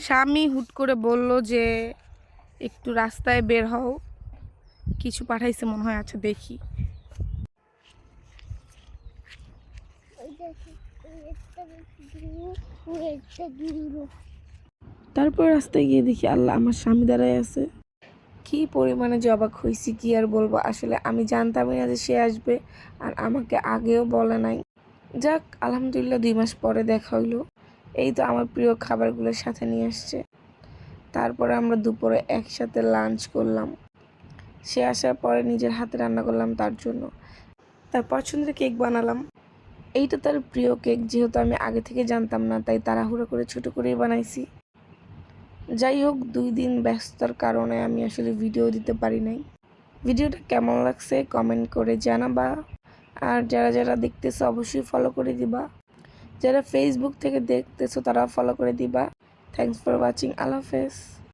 স্বামী হুট করে বলল যে একটু রাস্তায় বের হও, কিছু পাঠাইছে মনে হয়। আচ্ছা দেখি। তারপর রাস্তায় গিয়ে দেখি আল্লাহ, আমার স্বামী দাঁড়ায় আছে। কি পরিমাণে যে অবাক হয়েছি কি আর বলবো। আসলে আমি জানতামই না যে সে আসবে, আর আমাকে আগেও বলে নাই। যাক, আলহামদুলিল্লাহ 2 মাস পরে দেখা হইলো। এই তো আমার প্রিয় খাবারগুলোর সাথে নিয়ে আসছে। তারপরে আমরা দুপুরে একসাথে লাঞ্চ করলাম। সে আসার পরে নিজের হাতে রান্না করলাম তার জন্য। তার পছন্দের কেক বানালাম। এইটা তার প্রিয় কেক, যেহেতু আমি আগে থেকে জানতাম না তাই তাড়াহুড়ো করে ছোট করেই বানাইছি। যাই হোক, 2 দিন ব্যস্ততার কারণে আমি আসলে ভিডিও দিতে পারি নাই। ভিডিওটা কেমন লাগছে কমেন্ট করে জানাবা। আর যারা যারা দেখতেছো অবশ্যই ফলো করে দিবা। যারা ফেসবুক থেকে দেখতেছো তারা ফলো করে দিবা। Thanks for watching. আল্লাহ হাফেজ।